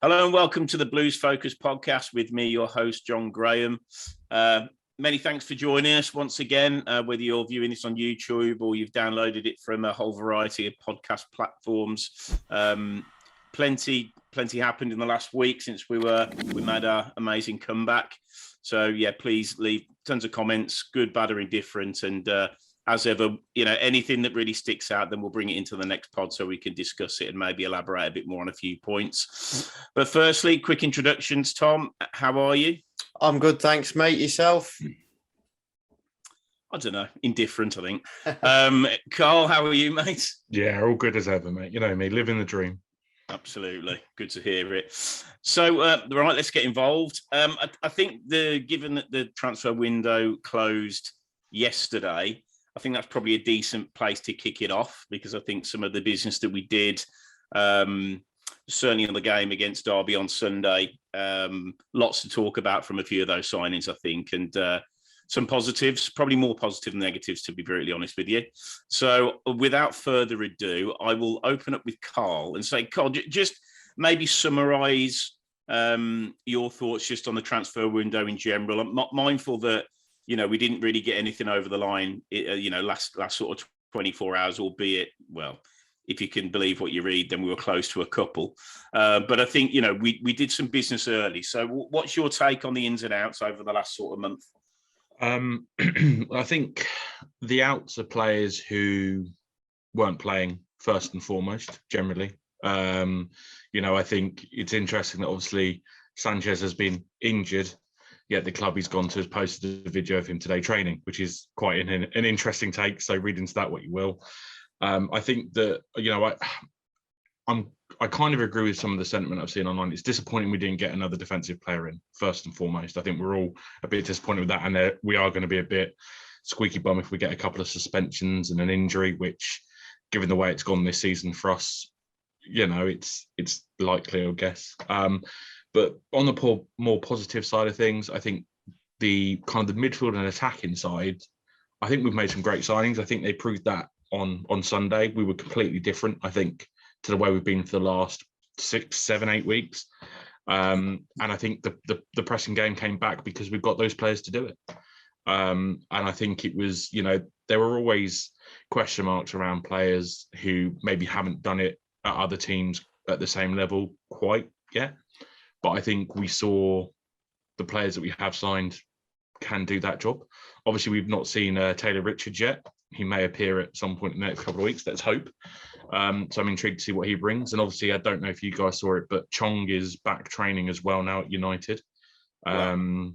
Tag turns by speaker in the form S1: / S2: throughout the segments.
S1: Hello and welcome to the Blues Focus podcast with me, your host, John Graham. Many thanks for joining us once again, whether you're viewing this on YouTube or you've downloaded it from a whole variety of podcast platforms. Plenty happened in the last week since we made our amazing comeback. So yeah, please leave tons of comments, good, bad, or indifferent. And as ever, anything that really sticks out, then we'll bring it into the next pod so we can discuss it and maybe elaborate a bit more on a few points. But firstly, quick introductions. Tom, how are you?
S2: I'm good, thanks, mate. Yourself?
S1: I don't know, indifferent, I think. Carl, how are you, mate?
S3: Yeah, all good as ever, mate. You know me, living the dream.
S1: Absolutely. Good to hear it. So, right, let's get involved. I think given that the transfer window closed yesterday, I think that's probably a decent place to kick it off, because I think some of the business that we did, certainly in the game against Derby on Sunday, lots to talk about from a few of those signings, I think, and some positives, probably more positive than negatives, to be brutally honest with you. So without further ado, I will open up with Carl and say, Carl, just maybe summarise your thoughts just on the transfer window in general. I'm mindful that we didn't really get anything over the line, last sort of 24 hours, albeit, well, if you can believe what you read, then we were close to a couple. But I think, we did some business early. So what's your take on the ins and outs over the last sort of month?
S3: I think the outs are players who weren't playing first and foremost, generally. I think it's interesting that obviously Sanchez has been injured, yet the club he's gone to has posted a video of him today training, which is quite an interesting take. So read into that what you will. I think that, I kind of agree with some of the sentiment I've seen online. It's disappointing we didn't get another defensive player in, first and foremost. I think we're all a bit disappointed with that, and we are going to be a bit squeaky bum if we get a couple of suspensions and an injury, which, given the way it's gone this season for us, it's likely, I guess. But on the more positive side of things, I think the kind of the midfield and attacking side, I think we've made some great signings. I think they proved that on Sunday. We were completely different, I think, to the way we've been for the last 6, 7, 8 weeks. And I think the pressing game came back because we've got those players to do it. And I think it was, there were always question marks around players who maybe haven't done it at other teams at the same level quite yet. But I think we saw the players that we have signed can do that job. Obviously, we've not seen Taylor Richards yet. He may appear at some point in the next couple of weeks. Let's hope. So I'm intrigued to see what he brings. And obviously, I don't know if you guys saw it, but Chong is back training as well now at United. Wow.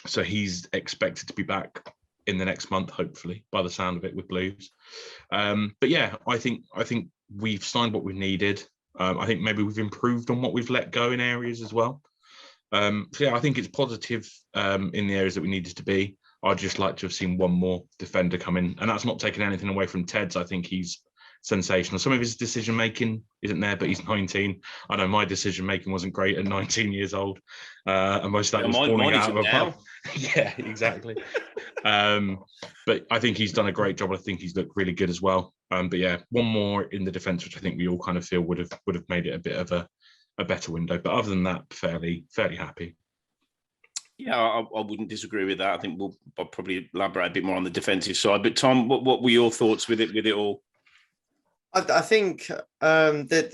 S3: So he's expected to be back in the next month, hopefully, by the sound of it, with Blues. But yeah, I think we've signed what we've needed. I think maybe we've improved on what we've let go in areas as well. So yeah, I think it's positive in the areas that we needed to be. I'd just like to have seen one more defender come in, and that's not taking anything away from Ted's. I think he's sensational. Some of his decision making isn't there, but he's 19. I know my decision making wasn't great at 19 years old, and most of that was falling out of a pub. Yeah, exactly. But I think he's done a great job. I think he's looked really good as well. But yeah, one more in the defence, which I think we all kind of feel would have made it a bit of a better window. But other than that, fairly happy.
S1: Yeah, I wouldn't disagree with that. I think I'll probably elaborate a bit more on the defensive side. But Tom, what were your thoughts with it all?
S2: I think that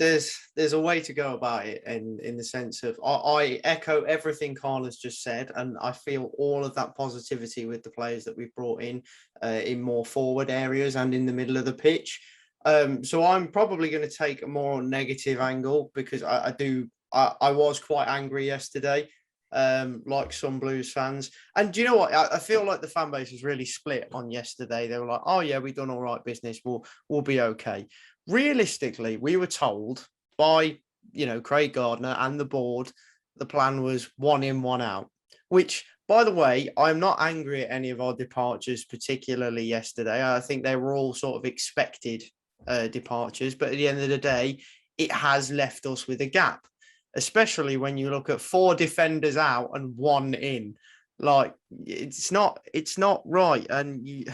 S2: there's a way to go about it, in the sense of I echo everything Carl has just said, and I feel all of that positivity with the players that we've brought in more forward areas and in the middle of the pitch. So I'm probably going to take a more negative angle, because I was quite angry yesterday. Like some Blues fans. And do you know what? I feel like the fan base was really split on yesterday. They were like, oh yeah, we've done all right business. We'll be okay. Realistically, we were told by, Craig Gardner and the board, the plan was 1 in, 1 out, which, by the way, I'm not angry at any of our departures, particularly yesterday. I think they were all sort of expected departures, but at the end of the day, it has left us with a gap, especially when you look at 4 defenders out and 1 in. Like, it's not right. And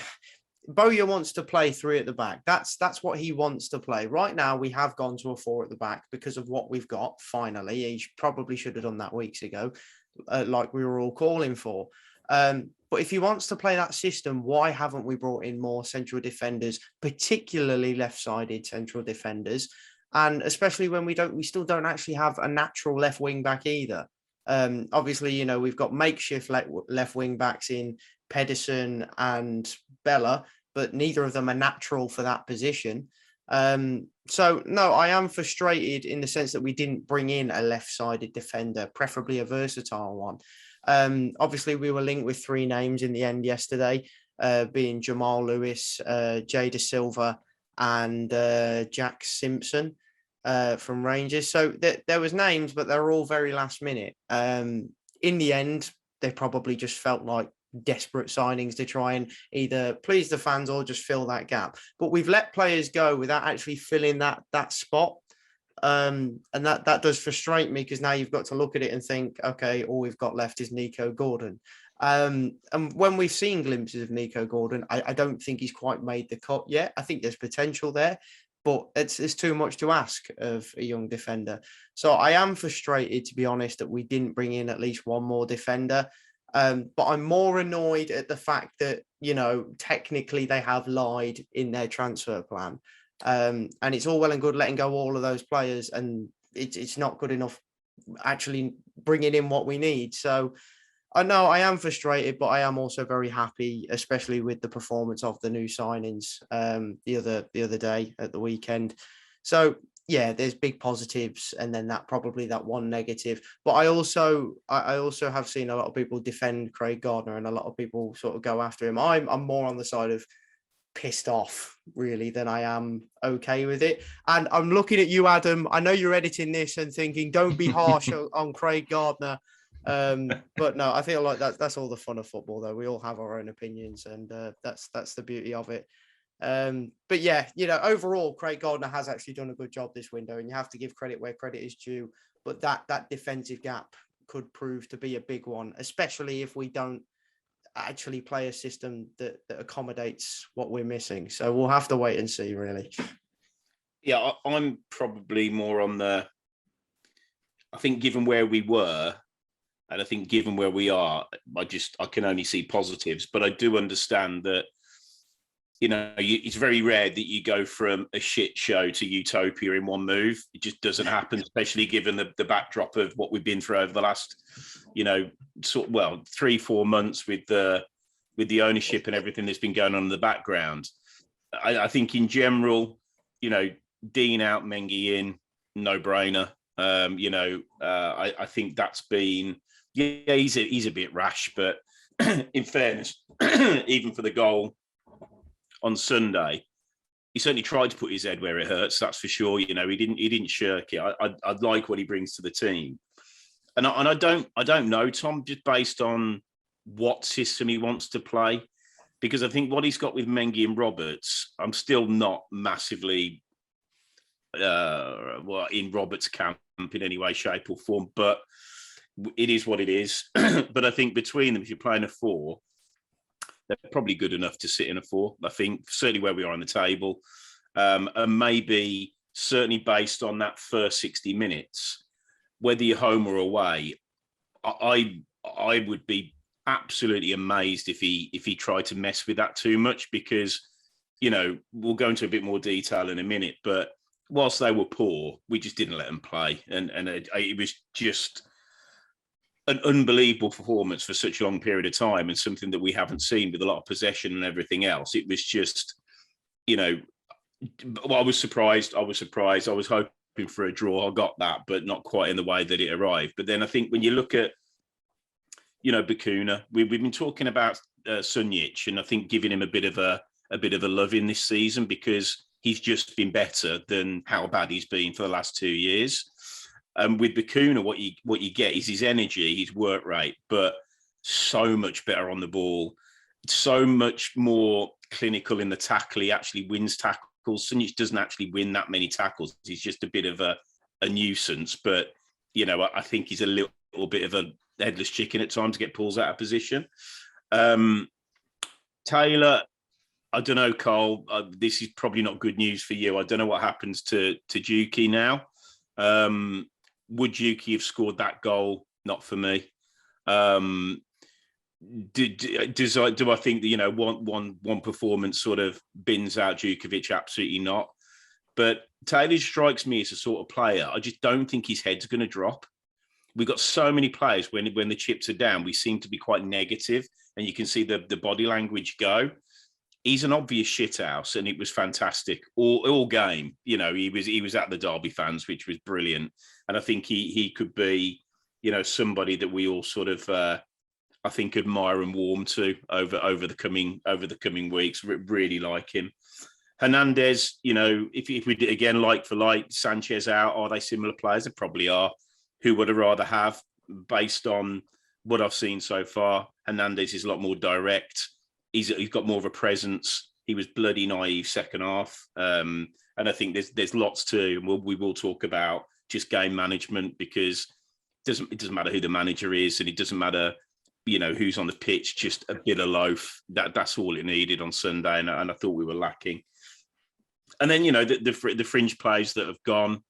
S2: Bowyer wants to play 3 at the back. That's what he wants to play. Right now, we have gone to a 4 at the back because of what we've got. Finally, he probably should have done that weeks ago, like we were all calling for. But if he wants to play that system, why haven't we brought in more central defenders, particularly left-sided central defenders? And especially when we still don't actually have a natural left wing back either. Obviously, you know, we've got makeshift left wing backs in Pedersen and Bella, but neither of them are natural for that position. So no, I am frustrated in the sense that we didn't bring in a left-sided defender, preferably a versatile one. Obviously, we were linked with 3 names in the end yesterday, being Jamal Lewis, Jay De Silva, and Jack Simpson from Rangers. So there was names, but they're all very last minute. In the end, they probably just felt like desperate signings to try and either please the fans or just fill that gap. But we've let players go without actually filling that spot. And that does frustrate me, because now you've got to look at it and think, okay, all we've got left is Nico Gordon. And when we've seen glimpses of Nico Gordon, I don't think he's quite made the cut yet. I think there's potential there, but it's too much to ask of a young defender. So I am frustrated, to be honest, that we didn't bring in at least one more defender. But I'm more annoyed at the fact that, you know, technically they have lied in their transfer plan. And it's all well and good letting go all of those players, and it's not good enough actually bringing in what we need. So I know I am frustrated, but I am also very happy, especially with the performance of the new signings the other day at the weekend. So yeah, there's big positives, and then that one negative. But I also have seen a lot of people defend Craig Gardner, and a lot of people sort of go after him. I'm more on the side of pissed off, really, than I am okay with it. And I'm looking at you, Adam. I know you're editing this and thinking, don't be harsh on Craig Gardner. But no, I feel like that's all the fun of football, though. We all have our own opinions, and that's the beauty of it. But yeah, you know, overall, Craig Gardner has actually done a good job this window, and you have to give credit where credit is due. But that defensive gap could prove to be a big one, especially if we don't actually play a system that accommodates what we're missing. So we'll have to wait and see, really.
S1: Yeah, I'm probably more on I think given where we were, and I think given where we are, I can only see positives. But I do understand that, you know, it's very rare that you go from a shit show to utopia in one move. It just doesn't happen, especially given the backdrop of what we've been through over the last, you know, 3-4 months with the ownership and everything that's been going on in the background. I think in general, you know, Dean out, Mengi in, no brainer. You know, I think that's been, yeah, he's a bit rash, but in fairness, even for the goal on Sunday, he certainly tried to put his head where it hurts. That's for sure. You know, he didn't shirk it. I like what he brings to the team, and I don't know, Tom, just based on what system he wants to play, because I think what he's got with Mengi and Roberts, I'm still not massively in Roberts' camp in any way, shape, or form. But it is what it is. But I think between them, if you're playing a 4, they're probably good enough to sit in a 4. I think certainly where we are on the table, and maybe certainly based on that first 60 minutes, whether you're home or away, I would be absolutely amazed if he tried to mess with that too much, because, you know, we'll go into a bit more detail in a minute, but whilst they were poor, we just didn't let them play, and it was just an unbelievable performance for such a long period of time, and something that we haven't seen with a lot of possession and everything else. It was just, you know, I was surprised. I was hoping for a draw. I got that, but not quite in the way that it arrived. But then I think when you look at, you know, Bakuna, we've been talking about Sunjic, and I think giving him a bit of a love in this season, because he's just been better than how bad he's been for the last 2 years. With Bakuna, what you get is his energy, his work rate, but so much better on the ball, so much more clinical in the tackle. He actually wins tackles. Sunjic doesn't actually win that many tackles. He's just a bit of a nuisance. But, you know, I think he's a little bit of a headless chicken at times to get pulls out of position. Taylor, I don't know, Carl. This is probably not good news for you. I don't know what happens to Juki now. Would Juki have scored that goal? Not for me. Do I think that one performance sort of bins out Djukovic? Absolutely not. But Taylor strikes me as a sort of player. I just don't think his head's going to drop. We've got so many players when the chips are down, we seem to be quite negative, and you can see the body language go. He's an obvious shithouse, and it was fantastic all game. He was at the Derby fans, which was brilliant, and I think he could be, somebody that we all sort of I think admire and warm to over the coming weeks. Really like him. Hernandez, if we did again like for like, Sanchez out, are they similar players? They probably are. Who would I rather have based on what I've seen so far? Hernandez is a lot more direct. He's got more of a presence. He was bloody naive second half. And I think there's lots to, we will talk about just game management, because it doesn't matter who the manager is, and it doesn't matter, who's on the pitch, just a bit of loaf. That's all it needed on Sunday. And I thought we were lacking. And then, the fringe players that have gone,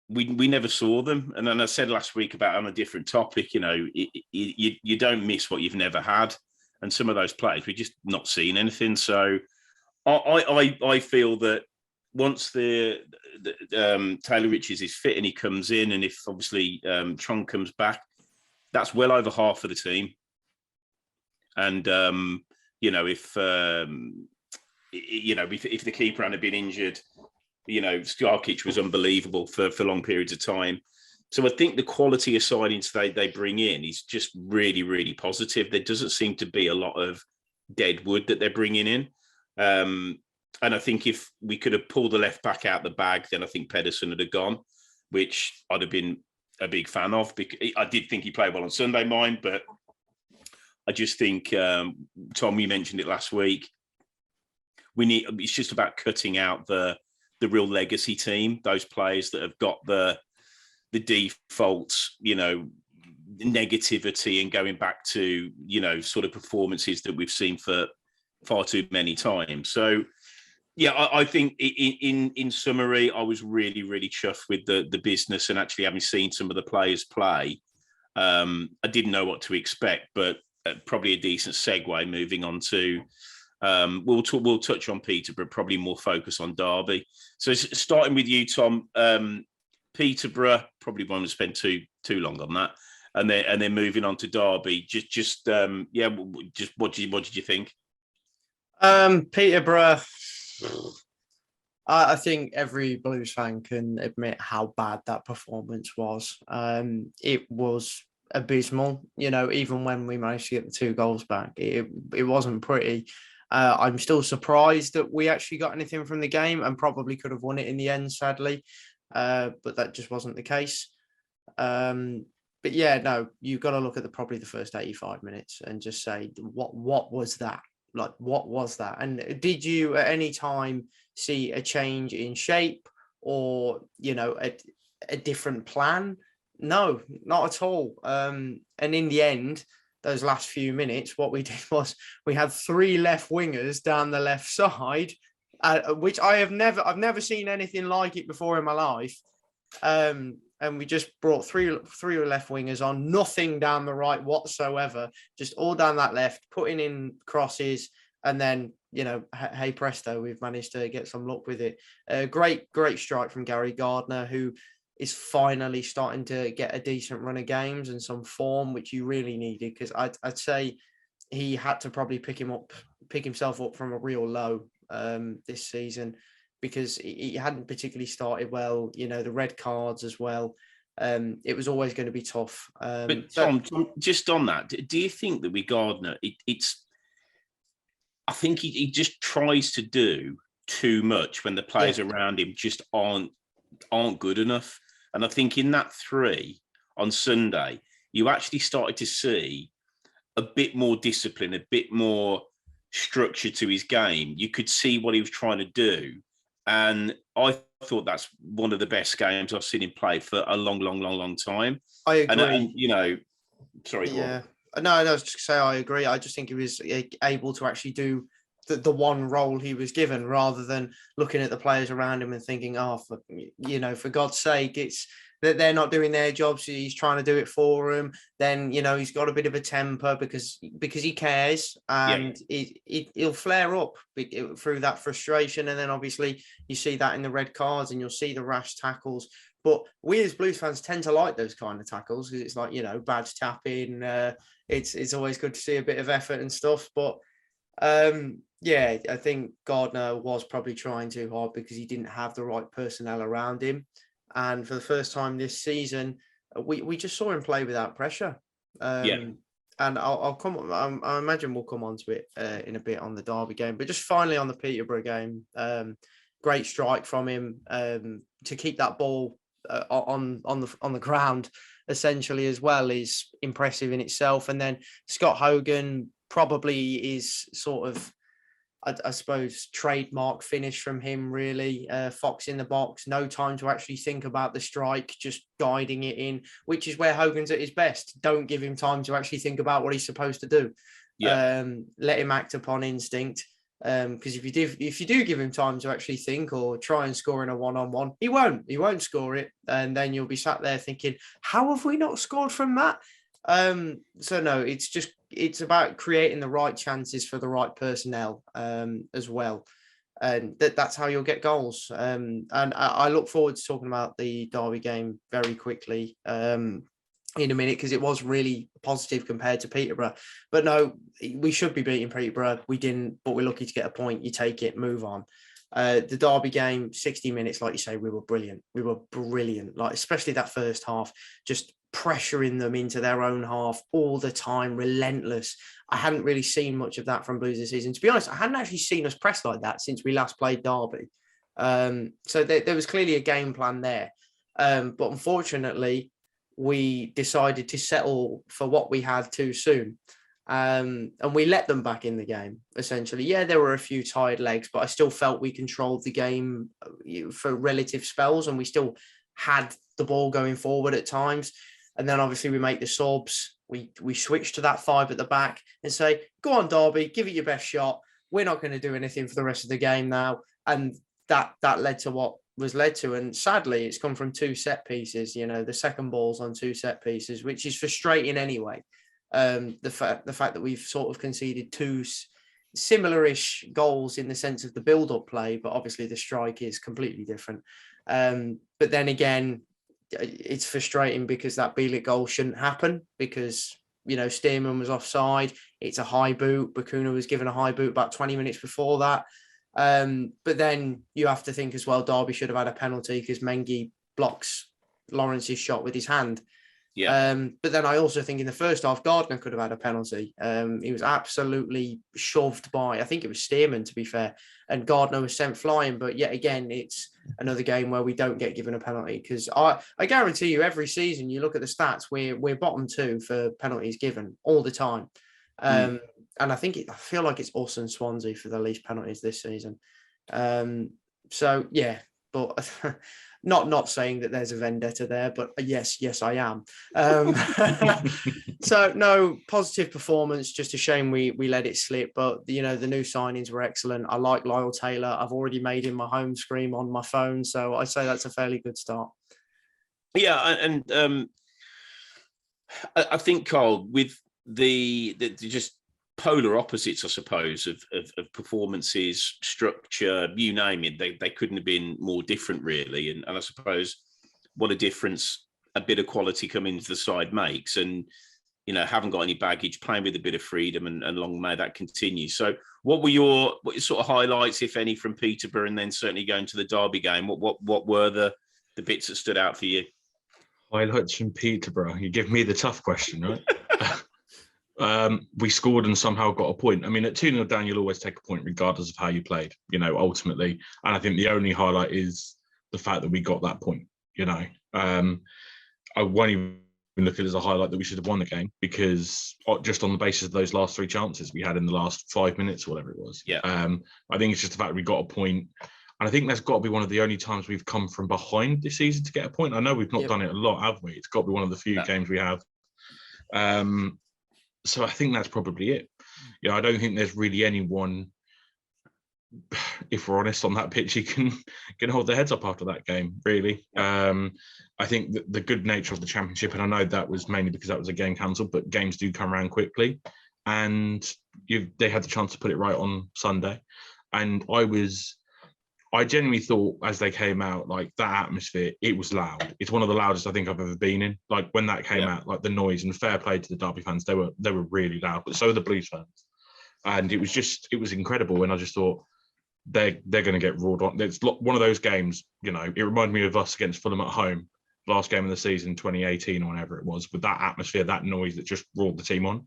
S1: we never saw them. And then I said last week about on a different topic, you don't miss what you've never had. And some of those players, we're just not seeing anything. So I feel that once the Taylor Richards is fit and he comes in, and if obviously Chong comes back, that's well over half of the team. And if the keeper hadn't been injured, Skarkic was unbelievable for long periods of time. So I think the quality of signings they bring in is just really, really positive. There doesn't seem to be a lot of dead wood that they're bringing in. And I think if we could have pulled the left back out the bag, then I think Pedersen would have gone, which I'd have been a big fan of. Because I did think he played well on Sunday, but I just think, Tom, you mentioned it last week, it's just about cutting out the real legacy team, those players that have got the default, negativity, and going back to, sort of performances that we've seen for far too many times. So, yeah, I think in summary, I was really, really chuffed with the business, and actually having seen some of the players play, I didn't know what to expect, but probably a decent segue moving on to, we'll touch on Peterborough, probably more focus on Derby. So starting with you, Tom, Peterborough, probably won't spend too long on that, and then moving on to Derby. Just what did you think?
S2: Peterborough, I think every Blues fan can admit how bad that performance was. It was abysmal. Even when we managed to get the 2 goals back, it wasn't pretty. I'm still surprised that we actually got anything from the game, and probably could have won it in the end, sadly. But that just wasn't the case. But yeah, no, you've got to look at probably the first 85 minutes and just say, what was that? Like, what was that? And did you at any time see a change in shape or, a different plan? No, not at all. And in the end, those last few minutes, what we did was we had 3 left wingers down the left side, which I've never seen anything like it before in my life. And we just brought three left wingers on, nothing down the right whatsoever, just all down that left, putting in crosses, and then, hey presto, we've managed to get some luck with it. Great strike from Gary Gardner, who is finally starting to get a decent run of games and some form, which you really needed, because I'd say he had to probably pick himself up from a real low this season, because he hadn't particularly started well, the red cards as well. It was always going to be tough.
S1: But Tom, just on that, do you think that with Gardner, I think he just tries to do too much when the players around him just aren't good enough. And I think in that 3 on Sunday, you actually started to see a bit more discipline, a bit more structure to his game. You could see what he was trying to do. And I thought that's one of the best games I've seen him play for a long time.
S2: I agree.
S1: And sorry.
S2: Yeah. No, I was just say I agree. I just think he was able to actually do the one role he was given, rather than looking at the players around him and thinking, oh, for God's sake, it's that they're not doing their jobs. So he's trying to do it for them. Then, he's got a bit of a temper because he cares, and he'll flare up through that frustration. And then obviously you see that in the red cards, and you'll see the rash tackles. But we as Blues fans tend to like those kind of tackles because it's like, badge tapping. It's always good to see a bit of effort and stuff. But I think Gardner was probably trying too hard because he didn't have the right personnel around him. And for the first time this season, we just saw him play without pressure. And I'll come. I imagine we'll come on to it in a bit on the Derby game. But just finally on the Peterborough game, great strike from him to keep that ball on the ground essentially as well is impressive in itself. And then Scott Hogan probably is sort of, I suppose, trademark finish from him, really. Fox in the box, no time to actually think about the strike, just guiding it in, which is where Hogan's at his best. Don't give him time to actually think about what he's supposed to do. Let him act upon instinct. Because if you do give him time to actually think or try and score in a one-on-one, he won't score it. And then you'll be sat there thinking, how have we not scored from that? So no, it's about creating the right chances for the right personnel as well. And that's how you'll get goals. And I look forward to talking about the Derby game very quickly in a minute, because it was really positive compared to Peterborough. But no, we should be beating Peterborough. We didn't, but we're lucky to get a point. You take it, move on. The Derby game, 60 minutes, like you say, we were brilliant. Like, especially that first half, just pressuring them into their own half all the time, relentless. I hadn't really seen much of that from Blues this season. To be honest, I hadn't actually seen us press like that since we last played Derby. So there was clearly a game plan there. But unfortunately, we decided to settle for what we had too soon. And we let them back in the game, essentially. Yeah, there were a few tired legs, but I still felt we controlled the game for relative spells, and we still had the ball going forward at times. And then obviously we make the subs. We switch to that 5 at the back and say, go on, Derby, give it your best shot. We're not going to do anything for the rest of the game now. And that led to what was led to. And sadly, it's come from 2 set pieces, the second ball's on 2 set pieces, which is frustrating anyway. The fact that we've sort of conceded 2 similar-ish goals in the sense of the build-up play, but obviously the strike is completely different. But then again, it's frustrating because that Bielik goal shouldn't happen because, Stearman was offside. It's a high boot. Bakuna was given a high boot about 20 minutes before that. But then you have to think as well, Derby should have had a penalty because Mengi blocks Lawrence's shot with his hand. But then I also think in the first half, Gardner could have had a penalty. He was absolutely shoved by, I think it was Stearman, to be fair, and Gardner was sent flying. But yet again, it's another game where we don't get given a penalty, because I guarantee you every season you look at the stats, we're bottom 2 for penalties given all the time. And I feel like it's us and Swansea for the least penalties this season. So yeah, but not saying that there's a vendetta there, but yes, I am. So no, positive performance. Just a shame we let it slip. But the new signings were excellent. I like Lyle Taylor. I've already made him my home screen on my phone, so I'd say that's a fairly good start.
S1: Yeah, and I think, Carl, with the just polar opposites, I suppose, of performances, structure, you name it, they couldn't have been more different, really. And I suppose what a difference a bit of quality coming into the side makes. And, haven't got any baggage, playing with a bit of freedom, and long may that continue. So what were your sort of highlights, if any, from Peterborough, and then certainly going to the Derby game? What were the bits that stood out for you?
S3: Highlights from Peterborough? You give me the tough question, right? We scored and somehow got a point. I mean, at 2-0 down, you'll always take a point regardless of how you played, ultimately. And I think the only highlight is the fact that we got that point, I won't even look at it as a highlight that we should have won the game, because just on the basis of those last 3 chances we had in the last 5 minutes or whatever it was. I think it's just the fact we got a point. And I think that's got to be one of the only times we've come from behind this season to get a point. I know we've not done it a lot, have we? It's got to be one of the few games we have. So I think that's probably it. I don't think there's really anyone if we're honest, on that pitch, he can hold their heads up after that game, really. I think the good nature of the Championship, and I know that was mainly because that was a game cancelled, but games do come around quickly. And they had the chance to put it right on Sunday. And I genuinely thought as they came out, like that atmosphere, it was loud. It's one of the loudest I think I've ever been in. Like when that came out, like the noise, and fair play to the Derby fans, they were really loud, but so were the Blues fans. And it was incredible. And I just thought they're going to get roared on. It's one of those games, it reminded me of us against Fulham at home, last game of the season, 2018 or whenever it was, with that atmosphere, that noise that just roared the team on.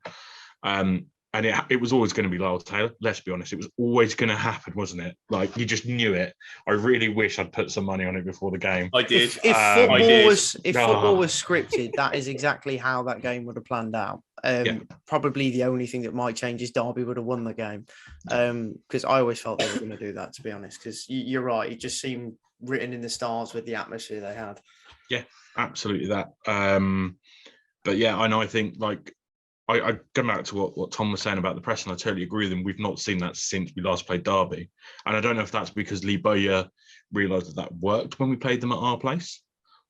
S3: And it was always going to be Lyle Taylor. Let's be honest, it was always going to happen, wasn't it? Like you just knew it. I really wish I'd put some money on it before the game.
S1: I did.
S2: If football was scripted, that is exactly how that game would have planned out. Probably the only thing that might change is Derby would have won the game, because I always felt they were going to do that. To be honest, because you're right, it just seemed written in the stars with the atmosphere they had.
S3: Yeah, absolutely that. But yeah, I know. I think like. I go back to what Tom was saying about the press, and I totally agree with him. We've not seen that since we last played Derby. And I don't know if that's because Lee Bowyer realised that worked when we played them at our place,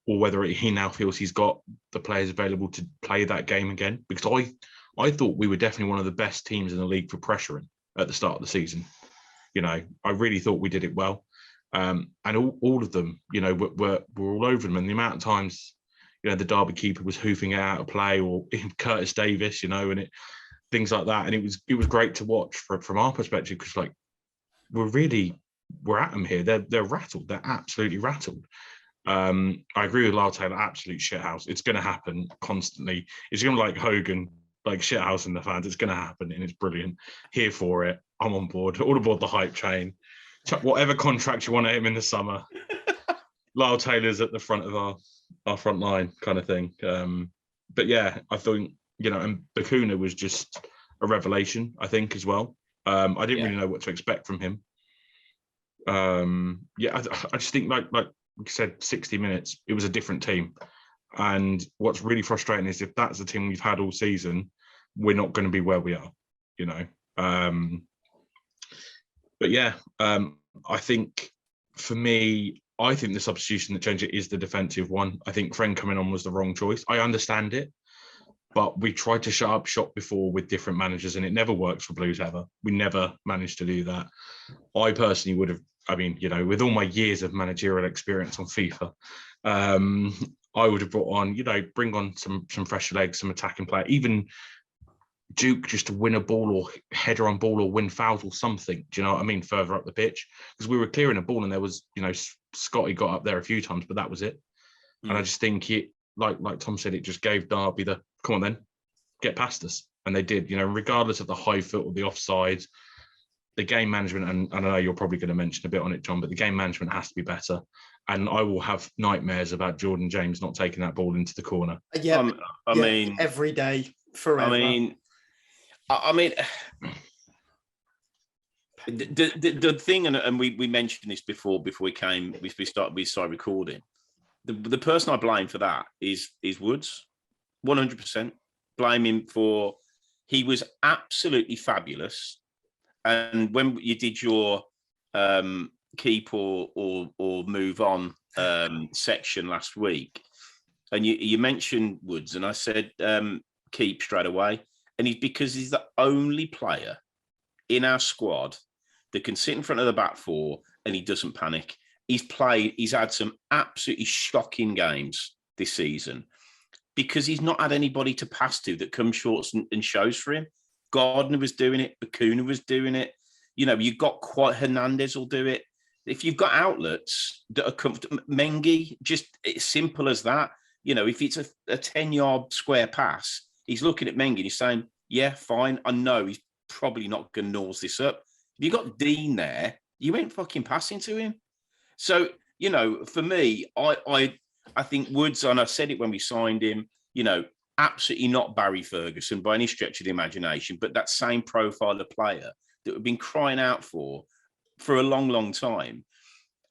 S3: or whether he now feels he's got the players available to play that game again. Because I thought we were definitely one of the best teams in the league for pressuring at the start of the season. I really thought we did it well. And all of them, were all over them. And the amount of times... the Derby keeper was hoofing it out of play, or Curtis Davis, and things like that. And it was great to watch from our perspective, because like we're at them here. They're rattled. They're absolutely rattled. I agree with Lyle Taylor. Absolute shithouse. It's going to happen constantly. It's going to be like Hogan, like shithouse in the fans. It's going to happen, and it's brilliant. Here for it. I'm on board. All aboard the hype train. Chuck whatever contract you want at him in the summer. Lyle Taylor's at the front of our front line kind of thing. But yeah, I think, and Bakuna was just a revelation, I think, as well. I didn't really know what to expect from him. I just think like we said, 60 minutes, it was a different team. And what's really frustrating is if that's the team we've had all season, we're not going to be where we are, But yeah, I think for me, I think the substitution that changed it is the defensive one. I think Friend coming on was the wrong choice. I understand it, but we tried to shut up shop before with different managers, and it never works for Blues ever. We never managed to do that. I personally would have, with all my years of managerial experience on FIFA, I would have brought on, bring on some fresh legs, some attacking play, even Duke just to win a ball or header on ball or win fouls or something. Do you know what I mean? Further up the pitch, because we were clearing a ball and there was, Scotty got up there a few times, but that was it. And I just think it, like Tom said, it just gave Derby the come on then, get past us, and they did. Regardless of the high foot or the offsides, the game management, and I know you're probably going to mention a bit on it, John, but the game management has to be better. And I will have nightmares about Jordan James not taking that ball into the corner.
S2: Yeah, I mean, every day, forever.
S1: I mean, the thing, and we mentioned this before we started recording. The person I blame for that is Woods, 100%. Blame him for, he was absolutely fabulous. And when you did your keep or move on section last week, and you mentioned Woods, and I said keep straight away. And because he's the only player in our squad that can sit in front of the back four and he doesn't panic. He's had some absolutely shocking games this season because he's not had anybody to pass to that comes short and shows for him. Gardner was doing it. Bakuna was doing it. You've got quite Hernandez will do it. If you've got outlets that are comfortable, Mengi, just it's simple as that. If it's a 10-yard square pass, he's looking at Mengi and he's saying, yeah, fine. I know he's probably not going to nose this up. If you got Dean there, you ain't fucking passing to him. So, for me, I think Woods, and I said it when we signed him, absolutely not Barry Ferguson by any stretch of the imagination, but that same profile of player that we've been crying out for a long, long time.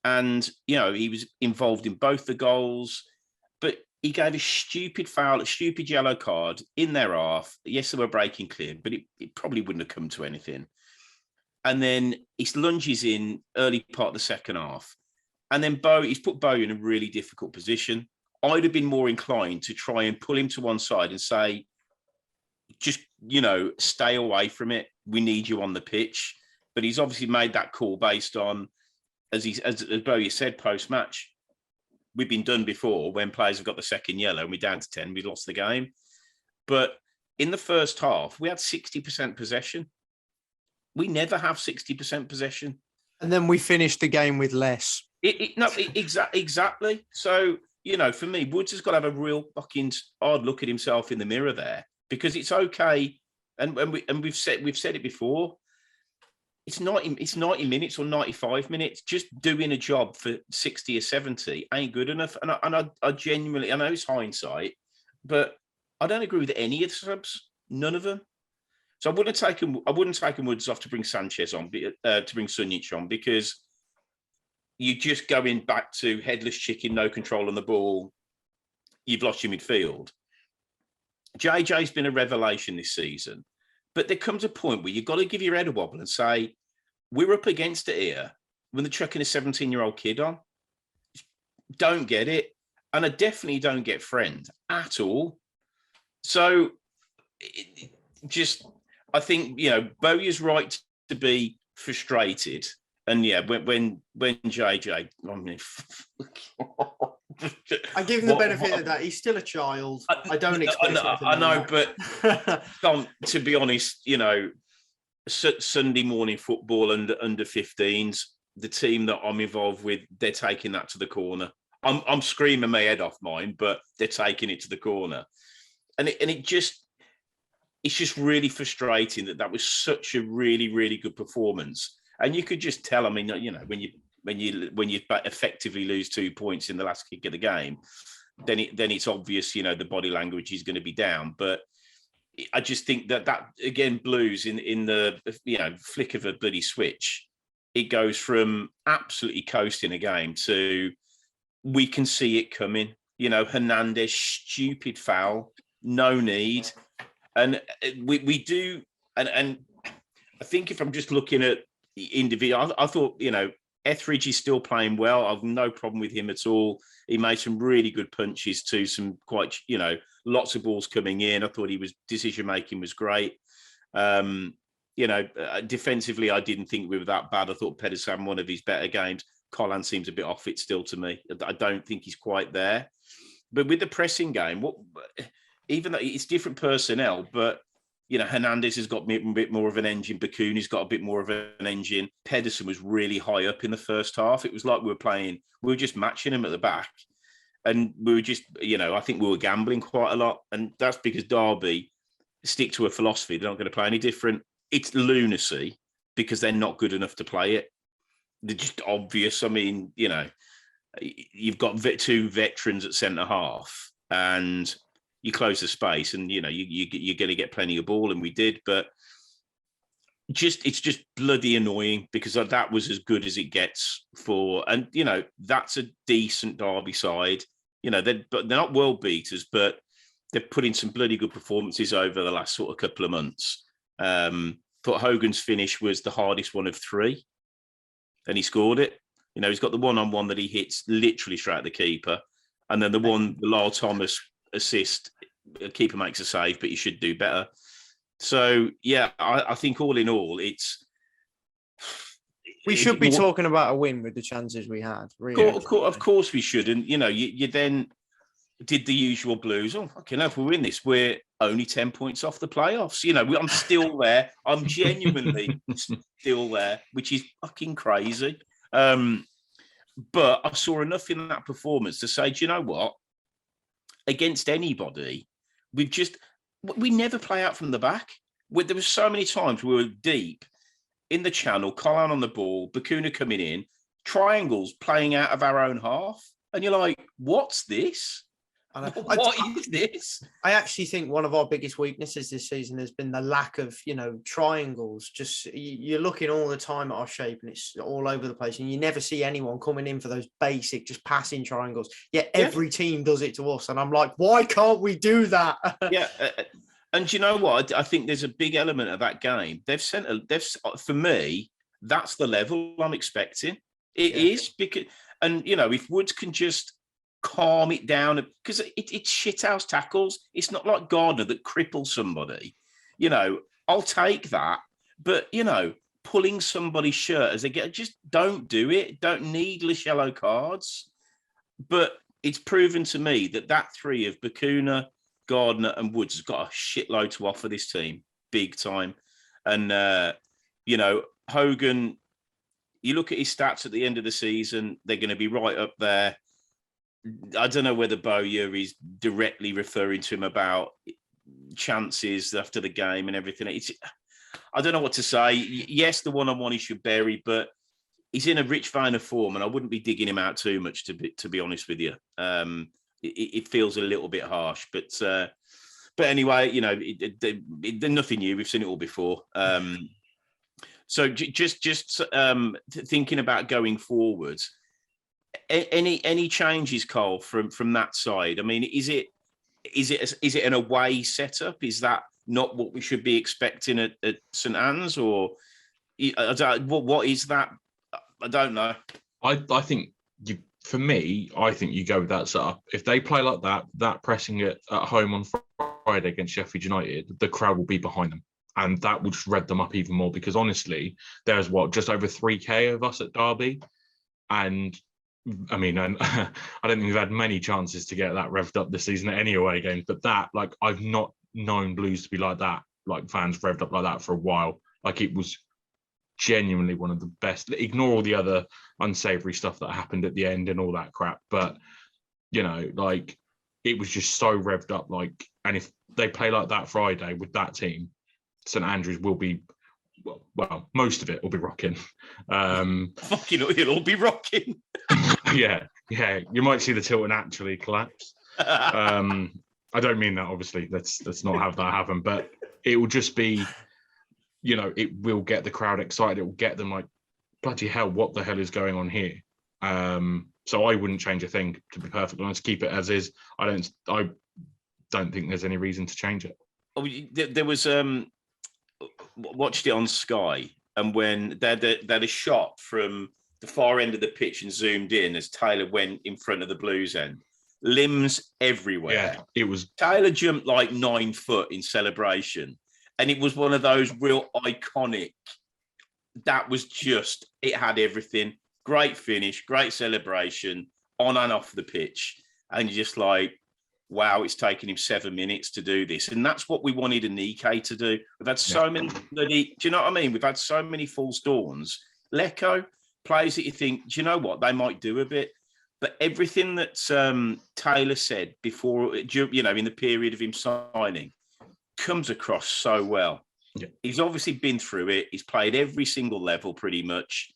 S1: And, he was involved in both the goals, but he gave a stupid foul, a stupid yellow card in their half. Yes, they were breaking clear, but it probably wouldn't have come to anything. and then he lunges in early part of the second half. And then he's put Bo in a really difficult position. I'd have been more inclined to try and pull him to one side and say, just, stay away from it. We need you on the pitch. But he's obviously made that call based on, as Bo said post-match, we've been done before when players have got the second yellow and we're down to 10, we lost the game. But in the first half, we had 60% possession. We never have 60% possession.
S2: And then we finished the game with less.
S1: Exactly. So, for me, Woods has got to have a real fucking hard look at himself in the mirror there, because it's okay. And we've said it before. It's 90 minutes or 95 minutes. Just doing a job for 60 or 70 ain't good enough. And I genuinely, I know it's hindsight, but I don't agree with any of the subs. None of them. So I wouldn't have taken Woods off to bring Sanchez on, to bring Sunjic on, because you're just going back to headless chicken, no control on the ball. You've lost your midfield. JJ's been a revelation this season, but there comes a point where you've got to give your head a wobble and say, we're up against it here when they're chucking a 17-year-old kid on. Don't get it. And I definitely don't get Friend at all. So I think, Bowyer's right to be frustrated. And yeah, when JJ,
S2: I give him the benefit of that. He's still a child. I don't expect.
S1: I know, but to be honest, Sunday morning football and under 15s, the team that I'm involved with, they're taking that to the corner. I'm screaming my head off mine, but they're taking it to the corner, and it's just really frustrating that was such a really, really good performance. And you could just tell, I mean, when you effectively lose 2 points in the last kick of the game, then it's obvious, the body language is going to be down. But I just think that again, Blues in the flick of a bloody switch, it goes from absolutely coasting a game to we can see it coming. Hernandez, stupid foul, no need, and we do. And I think if I'm just looking at individual, I thought, Etheridge is still playing well. I've no problem with him at all. He made some really good punches to some quite, lots of balls coming in. I thought decision making was great. Defensively, I didn't think we were that bad. I thought Pedersen had one of his better games. Collan seems a bit off it still to me. I don't think he's quite there. But with the pressing game, even though it's different personnel, but Hernandez has got a bit more of an engine. Bakuna's got a bit more of an engine. Pedersen was really high up in the first half. It was like we were just matching him at the back. And we were just, I think we were gambling quite a lot. And that's because Derby stick to a philosophy. They're not going to play any different. It's lunacy because they're not good enough to play it. They're just obvious. I mean, you've got two veterans at centre half and you close the space and, you're going to get plenty of ball, and we did. But it's just bloody annoying because that was as good as it gets and, that's a decent Derby side. They're not world beaters, but they've put in some bloody good performances over the last sort of couple of months. Thought Hogan's finish was the hardest one of three, and he scored it. He's got the one-on-one that he hits literally straight at the keeper, and then the Lyle Thomas assist, the keeper makes a save, but he should do better. So yeah, I think all in all,
S2: we should be talking about a win with the chances we had. Really.
S1: Of course we should, and you then did the usual Blues. Oh, fucking hell, if we win this, we're only 10 points off the playoffs. I'm still there. I'm genuinely still there, which is fucking crazy. But I saw enough in that performance to say, do you know what? Against anybody, we never play out from the back. There were so many times we were deep in the channel, Colin on the ball, Bakuna coming in, triangles playing out of our own half. And you're like, what's this? What is this?
S2: I actually think one of our biggest weaknesses this season has been the lack of, triangles. Just you're looking all the time at our shape and it's all over the place, and you never see anyone coming in for those basic just passing triangles. Yet every team does it to us, and I'm like, why can't we do that?
S1: Yeah, and you know what? I think there's a big element of that game. For me, that's the level I'm expecting. It is because, and you know, if Woods can just calm it down, because it's shithouse tackles. It's not like Gardner that cripples somebody. You know, I'll take that, but you know, pulling somebody's shirt as they get, just don't do it. Don't need yellow cards. But it's proven to me that three of Bakuna, Gardner, and Woods has got a shitload to offer this team, big time. And you know, Hogan, you look at his stats at the end of the season, they're going to be right up there. I don't know whether Bowyer is directly referring to him about chances after the game and everything. I don't know what to say. Yes, the one-on-one he should bury, but he's in a rich vein of form, and I wouldn't be digging him out too much, to be honest with you. It feels a little bit harsh, but anyway, you know, nothing new. We've seen it all before. So just thinking about going forwards, any changes, Cole, from that side? I mean, is it an away setup? Is that not what we should be expecting at St Anne's, or what is that? I don't know.
S3: I think for me, I think you go with that setup. If they play like that pressing it at home on Friday against Sheffield United, the crowd will be behind them. And that will just rev them up even more, because honestly, there's just over 3K of us at Derby. And I mean, and I don't think we've had many chances to get that revved up this season at any away games. But that, like, I've not known Blues to be like that, like fans revved up like that for a while. Like, it was genuinely one of the best. Ignore all the other unsavory stuff that happened at the end and all that crap. But, you know, like, it was just so revved up. Like, and if they play like that Friday with that team, St Andrews will be, well, most of it will be rocking.
S1: Fucking, it'll all be rocking.
S3: yeah. You might see the Tilton actually collapse. I don't mean that, obviously. Let's not have that happen. But it will just be, you know, it will get the crowd excited. It will get them like, bloody hell, what the hell is going on here? So I wouldn't change a thing, to be perfectly honest. Keep it as is. I don't think there's any reason to change it.
S1: Oh, there was watched it on Sky, and when they had a shot from the far end of the pitch and zoomed in as Taylor went in front of the Blues end, limbs everywhere.
S3: Yeah, it was.
S1: Taylor jumped like 9 foot in celebration, and it was one of those real iconic. That was just, it had everything. Great finish, great celebration on and off the pitch, and you're just like, wow, it's taken him 7 minutes to do this. And that's what we wanted Anike to do. We've had so many, do you know what I mean? We've had so many false dawns. Lecco, players that you think, do you know what, they might do a bit. But everything that Taylor said before, you know, in the period of him signing, comes across so well.
S3: Yeah.
S1: He's obviously been through it. He's played every single level pretty much.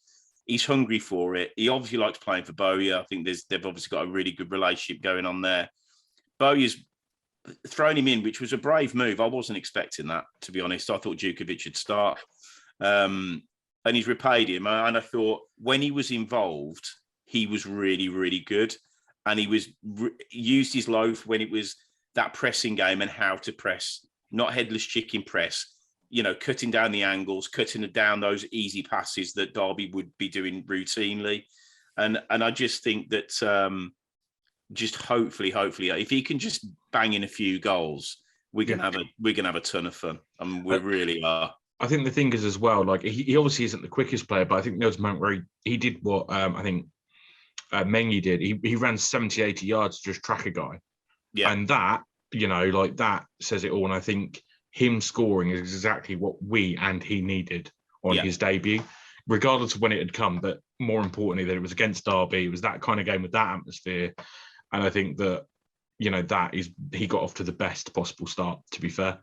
S1: He's hungry for it. He obviously likes playing for Bowyer. I think they've obviously got a really good relationship going on there. Bowyer's thrown him in, which was a brave move. I wasn't expecting that, to be honest. I thought Djukovic would start. And he's repaid him. And I thought when he was involved, he was really, really good. And he was used his loaf when it was that pressing game and how to press, not headless chicken press, you know, cutting down the angles, cutting down those easy passes that Derby would be doing routinely. And I just think that just hopefully, if he can just bang in a few goals, we're gonna have a ton of fun. I mean, we really are.
S3: I think the thing is as well, like he obviously isn't the quickest player, but I think there was a moment where he did what I think Mengi did. He ran 70, 80 yards to just track a guy. Yeah. And that, you know, like that says it all. And I think him scoring is exactly what we and he needed on his debut, regardless of when it had come. But more importantly, that it was against Derby. It was that kind of game with that atmosphere. And I think that, you know, he got off to the best possible start, to be fair.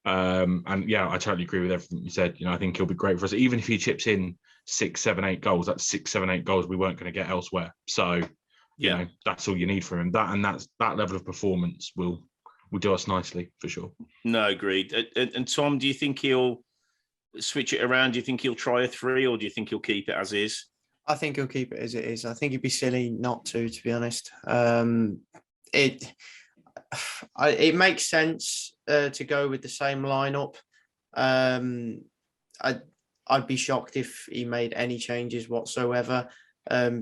S3: And yeah, I totally agree with everything you said. You know, I think he'll be great for us. Even if he chips in 6, 7, 8 goals, that's 6, 7, 8 goals we weren't going to get elsewhere. So, you know, that's all you need from him. That level of performance will do us nicely for sure. No,
S1: agreed. And Tom, do you think he'll switch it around? Do you think he'll try a 3, or do you think he'll keep it as is?
S2: I think he'll keep it as it is. I think it'd be silly not to be honest. It makes sense to go with the same lineup. I I'd be shocked if he made any changes whatsoever,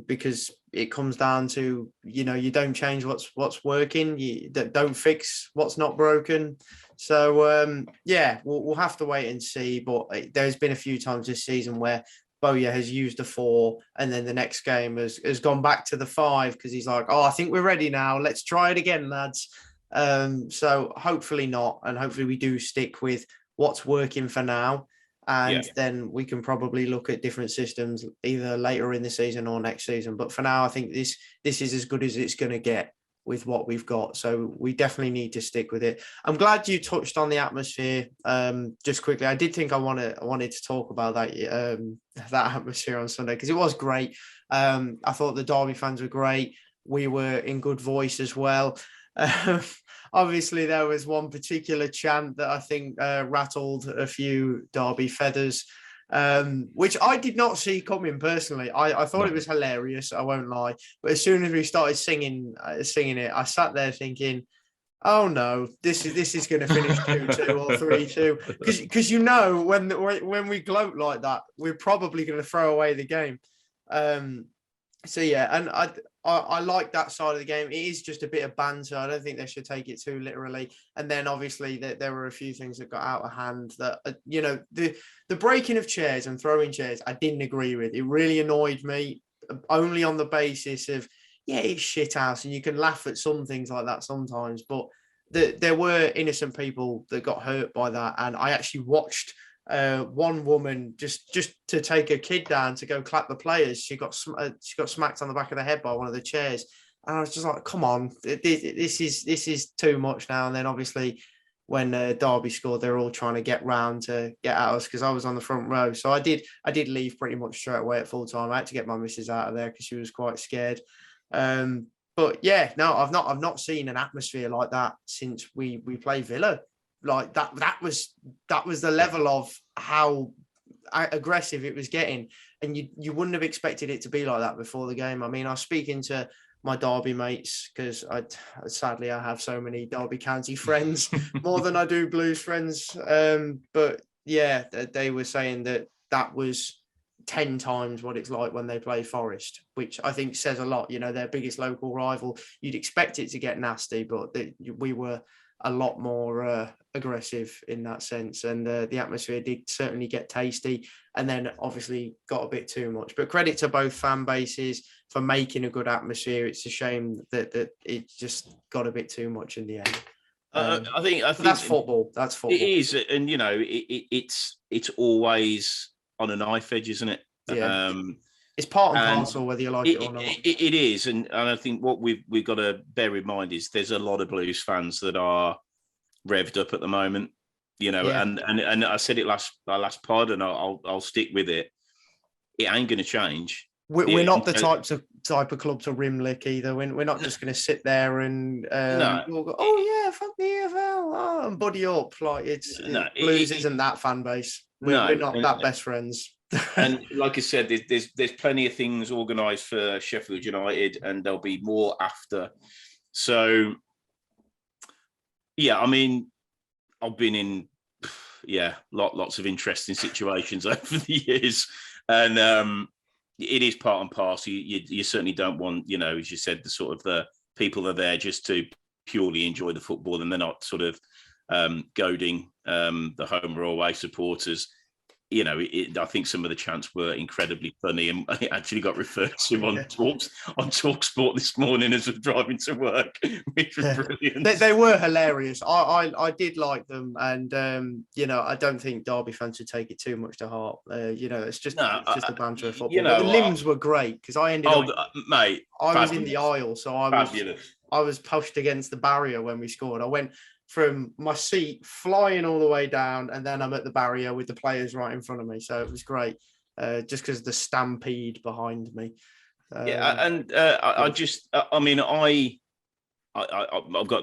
S2: because it comes down to, you don't change what's working, you don't fix what's not broken. So we'll have to wait and see. But there's been a few times this season where Bowyer has used a 4, and then the next game has gone back to the 5 because he's like, oh, I think we're ready now. Let's try it again, lads. So hopefully not, and hopefully we do stick with what's working for now. And then we can probably look at different systems either later in the season or next season. But for now, I think this is as good as it's going to get with what we've got. So we definitely need to stick with it. I'm glad you touched on the atmosphere. Just quickly, I did think I wanted to talk about that that atmosphere on Sunday because it was great. I thought the Derby fans were great. We were in good voice as well. Obviously, there was one particular chant that I think rattled a few Derby feathers, which I did not see coming personally. I thought it was hilarious, I won't lie. But as soon as we started singing it, I sat there thinking, oh no, this is going to finish 2-2 or 3-2. Because when we gloat like that, we're probably going to throw away the game. So yeah, and I like that side of the game. It is just a bit of banter. I don't think they should take it too literally. And then obviously there were a few things that got out of hand that, the breaking of chairs and throwing chairs, I didn't agree with. It really annoyed me, only on the basis of, it's shit house and you can laugh at some things like that sometimes. But there were innocent people that got hurt by that. And I actually watched one woman just to take her kid down to go clap the players. She got smacked on the back of the head by one of the chairs, and I was just like, "Come on, this is too much now." And then obviously, when Derby scored, they're all trying to get round to get at us because I was on the front row. So I did leave pretty much straight away at full time. I had to get my missus out of there because she was quite scared. But yeah, no, I've not seen an atmosphere like that since we played Villa. Like that was the level of how aggressive it was getting, and you wouldn't have expected it to be like that before the game. I mean, I was speaking to my Derby mates because sadly I have so many Derby County friends more than I do Blues friends. But yeah, they were saying that was 10 times what it's like when they play Forest, which I think says a lot. Their biggest local rival. You'd expect it to get nasty, but we were a lot more aggressive in that sense, and the atmosphere did certainly get tasty, and then obviously got a bit too much. But credit to both fan bases for making a good atmosphere. It's a shame that it just got a bit too much in the end.
S1: I think
S2: that's football. That's football.
S1: It is, and it's always on a knife edge, isn't it?
S2: Yeah. It's part and parcel, whether you like it or not.
S1: It is, and I think what we've got to bear in mind is there's a lot of Blues fans that are revved up at the moment, and I said it last pod, and I'll stick with it. It ain't going to change.
S2: We're not the type of club to rim lick either. We're not just going to sit there and we'll go, oh yeah, fuck the EFL, and buddy up. Like Blues isn't that fan base. We're not that best friends.
S1: And like I said, there's plenty of things organised for Sheffield United, and there'll be more after. So, yeah, I mean, I've been in, lots of interesting situations over the years, and it is part and parcel. You certainly don't want, as you said, the sort of the people that are there just to purely enjoy the football, and they're not sort of goading the home or away supporters. I think some of the chants were incredibly funny, and it actually got referred to on Talk Sport this morning as we're driving to work, which was brilliant.
S2: They were hilarious. I did like them, and I don't think Derby fans should take it too much to heart. It's just a banter of football. But the limbs were great because I ended up,
S1: mate.
S2: I was in the aisle, so I was pushed against the barrier when we scored. I went from my seat flying all the way down, and then I'm at the barrier with the players right in front of me. So it was great, just because of the stampede behind me.
S1: I've got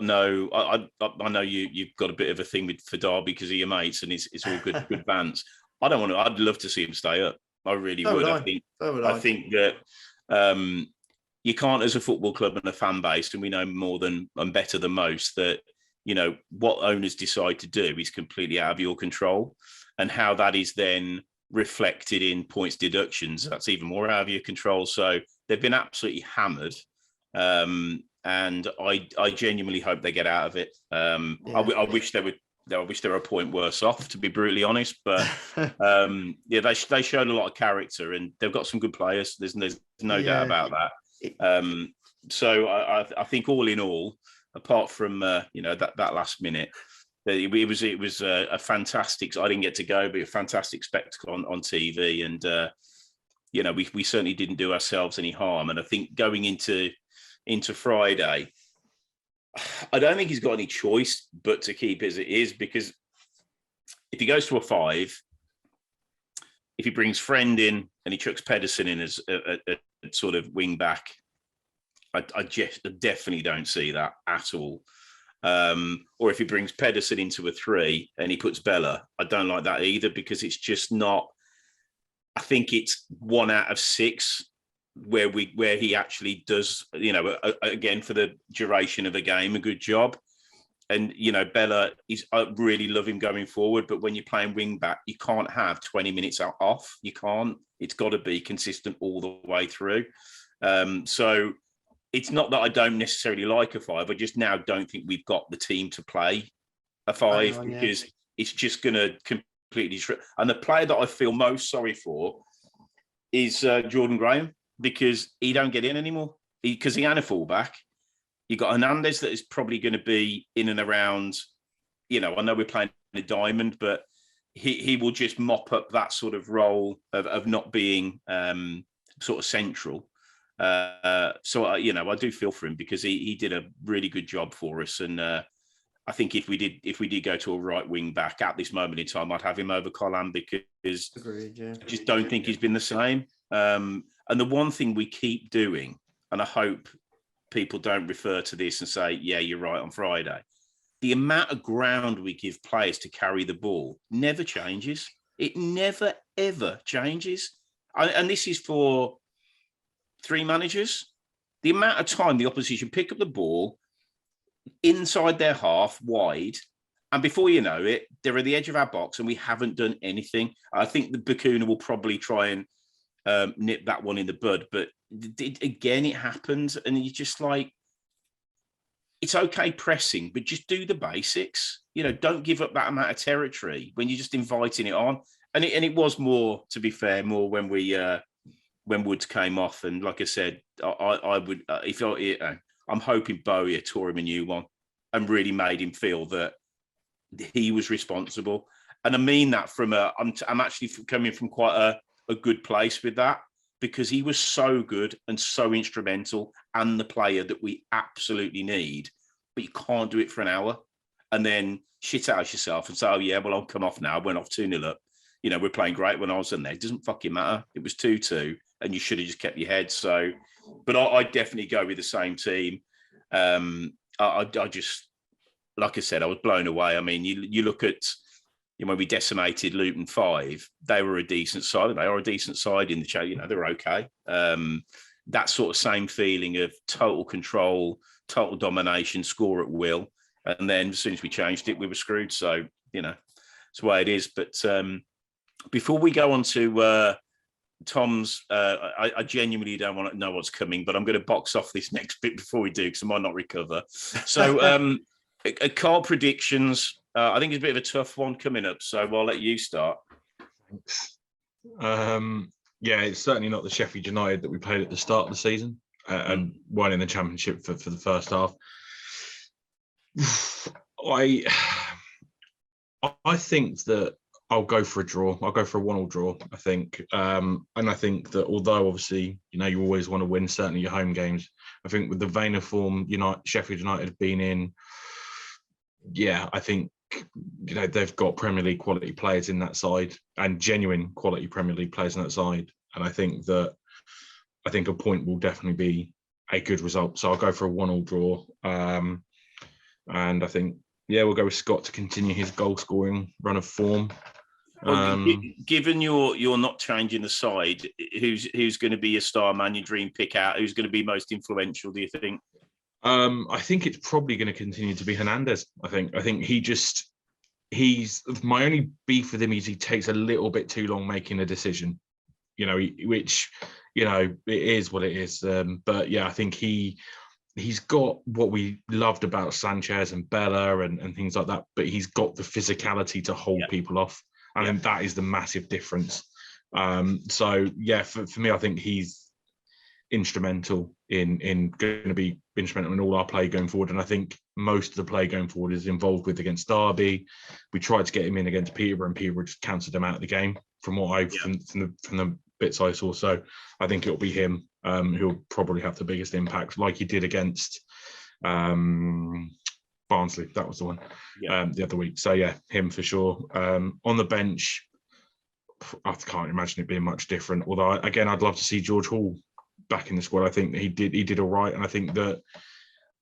S1: no. I know you've got a bit of a thing for Derby because of your mates, and it's all good bands. I don't want to. I'd love to see him stay up. I really would. I think that you can't, as a football club and a fan base, and we know more than and better than most that. What owners decide to do is completely out of your control, and how that is then reflected in points deductions. That's even more out of your control. So they've been absolutely hammered. And I genuinely hope they get out of it. I wish they would. I wish they were a point worse off, to be brutally honest. But they showed a lot of character, and they've got some good players. There's no doubt about that. So I think all in all, apart from that last minute, it was a fantastic. I didn't get to go, but a fantastic spectacle on TV, and we certainly didn't do ourselves any harm. And I think going into Friday, I don't think he's got any choice but to keep it as it is, because if he goes to a 5, if he brings Friend in and he chucks Pedersen in as a sort of wing back, I definitely don't see that at all. Or if he brings Pedersen into a 3 and he puts Bella, I don't like that either, because it's just not. I think it's 1 out of 6 where he actually does, again, for the duration of a game, a good job. And, Bella, I really love him going forward, but when you're playing wing back, you can't have 20 minutes off. You can't. It's got to be consistent all the way through. So it's not that I don't necessarily like a 5. I just now don't think we've got the team to play a 5 because it's just going to completely. And the player that I feel most sorry for is Jordan Graham, because he don't get in anymore because he ain't a fullback. You got Hernandez that is probably going to be in and around. I know we're playing a diamond, but he will just mop up that sort of role of not being sort of central. So I do feel for him, because he did a really good job for us, and I think if we did go to a right wing back at this moment in time, I'd have him over Colin, because I just don't think he's been the same. And the one thing we keep doing, and I hope people don't refer to this and say, yeah, you're right on Friday, the amount of ground we give players to carry the ball never changes. It never, ever changes. And this is for 3 managers. The amount of time the opposition pick up the ball inside their half, wide, and before you know it, they're at the edge of our box and we haven't done anything. I think the Bakuna will probably try and nip that one in the bud, but again, it happens, and you're just like, it's okay pressing, but just do the basics. Don't give up that amount of territory when you're just inviting it on. And it was more, to be fair, more when when Woods came off, and like I said, I would I'm hoping Bowyer tore him a new one and really made him feel that he was responsible. And I mean that I'm actually coming from quite a good place with that, because he was so good and so instrumental and the player that we absolutely need, but you can't do it for an hour and then shit out yourself and say, oh yeah, well, I'll come off now. I went off 2-0 up. We're playing great when I was in there. It doesn't fucking matter. It was 2-2 and you should have just kept your head. So, but I definitely go with the same team. I just, like I said, I was blown away. I mean, you look at, when we decimated Luton 5, they were a decent side. They are a decent side in the chat. They were okay. That sort of same feeling of total control, total domination, score at will. And then as soon as we changed it, we were screwed. So, it's the way it is. But before we go on to Tom's, I genuinely don't want to know what's coming, but I'm going to box off this next bit before we do, because I might not recover. So car predictions. I think it's a bit of a tough one coming up, so I'll let you start.
S3: Thanks. Yeah, it's certainly not the Sheffield United that we played at the start of the season and won in the Championship for the first half. I think that I'll go for a draw. I'll go for a 1-1 draw, I think. And I think that although obviously, you always want to win, certainly your home games, I think with the vein of form Sheffield United have been in, I think they've got Premier League quality players in that side and genuine quality Premier League players in that side. And I think a point will definitely be a good result. So I'll go for a 1-1 draw. And I think, we'll go with Scott to continue his goal scoring run of form.
S1: Well, given you're not changing the side, who's going to be your star man, your dream pick out? Who's going to be most influential, do you think?
S3: I think it's probably going to continue to be Hernandez. I think my only beef with him is he takes a little bit too long making a decision, which, it is what it is. But yeah, I think he's got what we loved about Sanchez and Bella and things like that, but he's got the physicality to hold people off. I think that is the massive difference. So yeah, for me, I think he's instrumental in going to be instrumental in all our play going forward. And I think most of the play going forward is involved with against Derby. We tried to get him in against Peterborough, and Peterborough just cancelled him out of the game from what from the bits I saw. So I think it'll be him who'll probably have the biggest impact, like he did against Barnsley. That was the one the other week. So yeah, him for sure. On the bench, I can't imagine it being much different. Although again, I'd love to see George Hall back in the squad. I think he did all right, and I think that